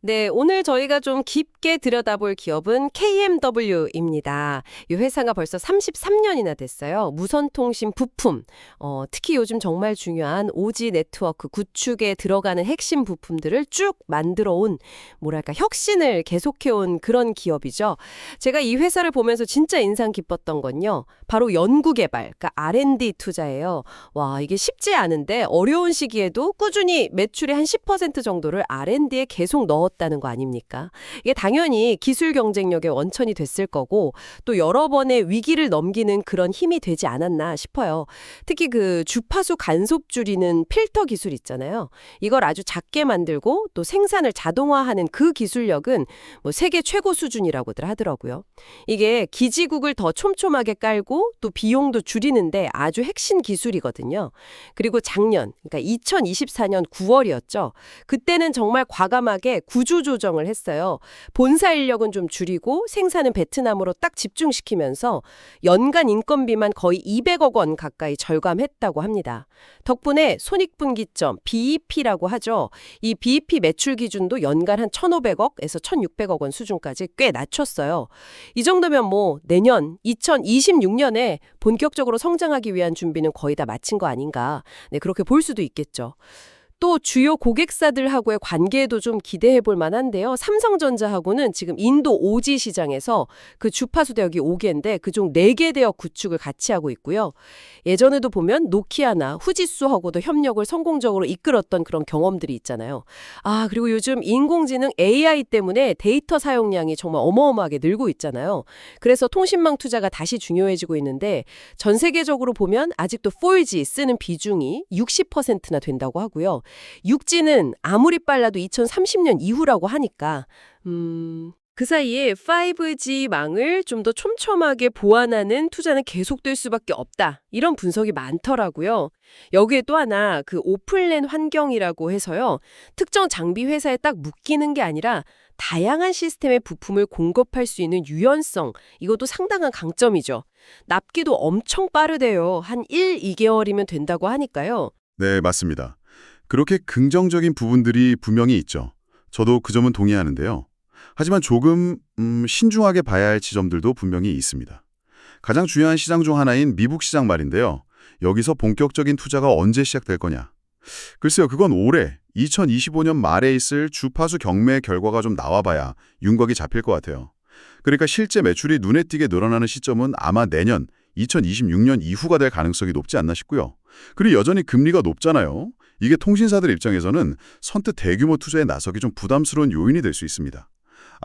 네, 오늘 저희가 좀 깊게 들여다볼 기업은 KMW입니다. 이 회사가 벌써 33년이나 됐어요. 무선통신 부품, 특히 요즘 정말 중요한 5G 네트워크 구축에 들어가는 핵심 부품들을 쭉 만들어 온, 뭐랄까, 혁신을 계속해온 그런 기업이죠. 제가 이 회사를 보면서 진짜 인상 깊었던 건요. 바로 연구개발, 그러니까 R&D 투자예요. 와, 이게 쉽지 않은데 어려운 시기에도 꾸준히 매출의 한 10% 정도를 R&D에 계속 넣었다는 거 아닙니까? 이게 당연히 기술 경쟁력의 원천이 됐을 거고 또 여러 번의 위기를 넘기는 그런 힘이 되지 않았나 싶어요. 특히 그 주파수 간섭 줄이는 필터 기술 있잖아요. 이걸 아주 작게 만들고 또 생산을 자동화하는 그 기술력은 뭐 세계 최고 수준이라고들 하더라고요. 이게 기지국을 더 촘촘하게 깔고 또 비용도 줄이는데 아주 핵심 기술이거든요. 그리고 작년, 그러니까 2024년 9월이었죠. 그때는 정말 과감하게 구조 조정을 했어요. 본사 인력은 좀 줄이고 생산은 베트남으로 딱 집중시키면서 연간 인건비만 거의 200억 원 가까이 절감했다고 합니다. 덕분에 손익분기점, BEP라고 하죠. 이 BEP 매출 기준도 연간 한 1,500억에서 1,600억 원 수준까지 꽤 낮췄어요. 이 정도면 뭐 내년 2026년에 본격적으로 성장하기 위한 준비는 거의 다 마친 거 아닌가. 네, 그렇게 볼 수도 있겠죠. 또 주요 고객사들하고의 관계도 좀 기대해 볼 만한데요. 삼성전자하고는 지금 인도 오지 시장에서 그 주파수 대역이 5개인데 그중 4개 대역 구축을 같이 하고 있고요. 예전에도 보면 노키아나 후지수하고도 협력을 성공적으로 이끌었던 그런 경험들이 있잖아요. 아, 그리고 요즘 인공지능 AI 때문에 데이터 사용량이 정말 어마어마하게 늘고 있잖아요. 그래서 통신망 투자가 다시 중요해지고 있는데 전 세계적으로 보면 아직도 4G 쓰는 비중이 60%나 된다고 하고요. 6G는 아무리 빨라도 2030년 이후라고 하니까 그 사이에 5G 망을 좀 더 촘촘하게 보완하는 투자는 계속될 수밖에 없다. 이런 분석이 많더라고요. 여기에 또 하나 그 오픈랜 환경이라고 해서요. 특정 장비 회사에 딱 묶이는 게 아니라 다양한 시스템의 부품을 공급할 수 있는 유연성, 이것도 상당한 강점이죠. 납기도 엄청 빠르대요. 한 1, 2개월이면 된다고 하니까요. 네, 맞습니다. 그렇게 긍정적인 부분들이 분명히 있죠. 저도 그 점은 동의하는데요. 하지만 조금 신중하게 봐야 할 지점들도 분명히 있습니다. 가장 중요한 시장 중 하나인 미국 시장 말인데요. 여기서 본격적인 투자가 언제 시작될 거냐? 글쎄요, 그건 올해 2025년 말에 있을 주파수 경매 결과가 좀 나와봐야 윤곽이 잡힐 것 같아요. 그러니까 실제 매출이 눈에 띄게 늘어나는 시점은 아마 내년 2026년 이후가 될 가능성이 높지 않나 싶고요. 그리고 여전히 금리가 높잖아요. 이게 통신사들 입장에서는 선뜻 대규모 투자에 나서기 좀 부담스러운 요인이 될 수 있습니다.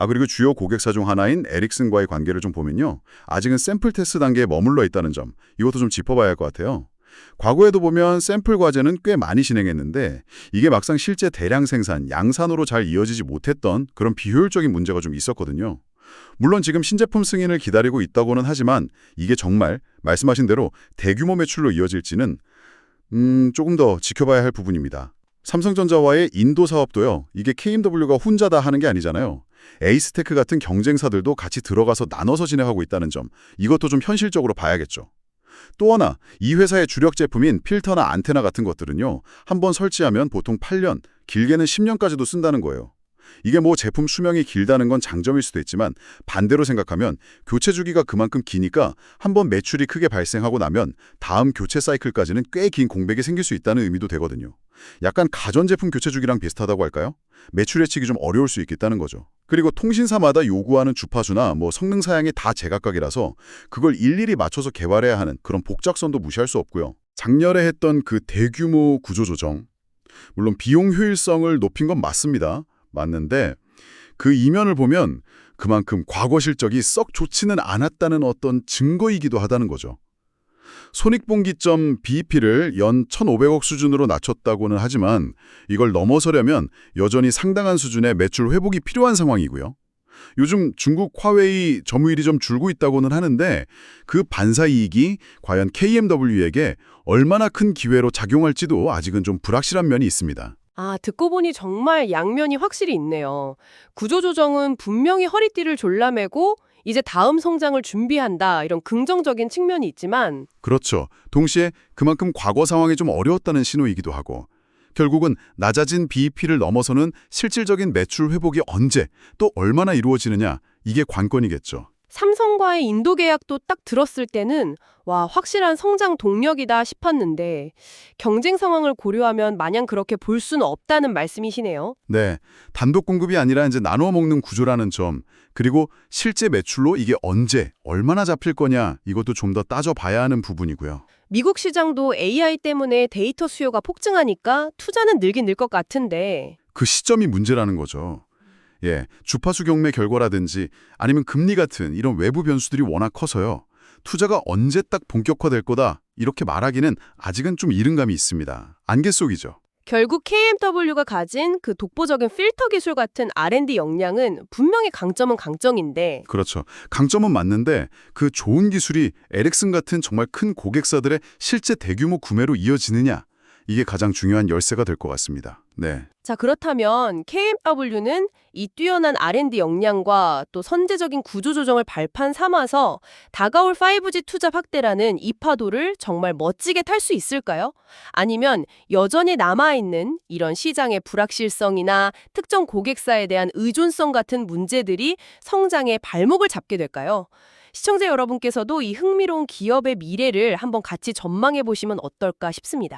그리고 주요 고객사 중 하나인 에릭슨과의 관계를 좀 보면요. 아직은 샘플 테스트 단계에 머물러 있다는 점, 이것도 좀 짚어봐야 할 것 같아요. 과거에도 보면 샘플 과제는 꽤 많이 진행했는데 이게 막상 실제 대량 생산, 양산으로 잘 이어지지 못했던 그런 비효율적인 문제가 좀 있었거든요. 물론 지금 신제품 승인을 기다리고 있다고는 하지만 이게 정말 말씀하신 대로 대규모 매출로 이어질지는 조금 더 지켜봐야 할 부분입니다. 삼성전자와의 인도 사업도요. 이게 KMW가 혼자 다 하는 게 아니잖아요. 에이스테크 같은 경쟁사들도 같이 들어가서 나눠서 진행하고 있다는 점, 이것도 좀 현실적으로 봐야겠죠. 또 하나, 이 회사의 주력 제품인 필터나 안테나 같은 것들은요. 한번 설치하면 보통 8년, 길게는 10년까지도 쓴다는 거예요. 이게 뭐 제품 수명이 길다는 건 장점일 수도 있지만 반대로 생각하면 교체 주기가 그만큼 기니까 한번 매출이 크게 발생하고 나면 다음 교체 사이클까지는 꽤 긴 공백이 생길 수 있다는 의미도 되거든요. 약간 가전제품 교체 주기랑 비슷하다고 할까요? 매출 예측이 좀 어려울 수 있겠다는 거죠. 그리고 통신사마다 요구하는 주파수나 뭐 성능 사양이 다 제각각이라서 그걸 일일이 맞춰서 개발해야 하는 그런 복잡성도 무시할 수 없고요. 작년에 했던 그 대규모 구조조정, 물론 비용 효율성을 높인 건 맞는데 그 이면을 보면 그만큼 과거 실적이 썩 좋지는 않았다는 어떤 증거이기도 하다는 거죠. 손익분기점 BEP를 연 1,500억 수준으로 낮췄다고는 하지만 이걸 넘어서려면 여전히 상당한 수준의 매출 회복이 필요한 상황이고요. 요즘 중국 화웨이 점유율이 좀 줄고 있다고는 하는데 그 반사이익이 과연 KMW에게 얼마나 큰 기회로 작용할지도 아직은 좀 불확실한 면이 있습니다. 아, 듣고 보니 정말 양면이 확실히 있네요. 구조조정은 분명히 허리띠를 졸라매고 이제 다음 성장을 준비한다 이런 긍정적인 측면이 있지만 그렇죠. 동시에 그만큼 과거 상황이 좀 어려웠다는 신호이기도 하고 결국은 낮아진 BEP를 넘어서는 실질적인 매출 회복이 언제 또 얼마나 이루어지느냐 이게 관건이겠죠. 삼성과의 인도 계약도 딱 들었을 때는 와, 확실한 성장 동력이다 싶었는데 경쟁 상황을 고려하면 마냥 그렇게 볼 수는 없다는 말씀이시네요. 네, 단독 공급이 아니라 이제 나누어 먹는 구조라는 점, 그리고 실제 매출로 이게 언제, 얼마나 잡힐 거냐 이것도 좀 더 따져봐야 하는 부분이고요. 미국 시장도 AI 때문에 데이터 수요가 폭증하니까 투자는 늘긴 늘 것 같은데 그 시점이 문제라는 거죠. 예, 주파수 경매 결과라든지 아니면 금리 같은 이런 외부 변수들이 워낙 커서요. 투자가 언제 딱 본격화될 거다 이렇게 말하기는 아직은 좀 이른 감이 있습니다. 안개 속이죠. 결국 KMW가 가진 그 독보적인 필터 기술 같은 R&D 역량은 분명히 강점은 강점인데 그렇죠. 강점은 맞는데 그 좋은 기술이 에릭슨 같은 정말 큰 고객사들의 실제 대규모 구매로 이어지느냐 이게 가장 중요한 열쇠가 될 것 같습니다. 네. 자, 그렇다면 KMW는 이 뛰어난 R&D 역량과 또 선제적인 구조 조정을 발판 삼아서 다가올 5G 투자 확대라는 이 파도를 정말 멋지게 탈 수 있을까요? 아니면 여전히 남아있는 이런 시장의 불확실성이나 특정 고객사에 대한 의존성 같은 문제들이 성장의 발목을 잡게 될까요? 시청자 여러분께서도 이 흥미로운 기업의 미래를 한번 같이 전망해 보시면 어떨까 싶습니다.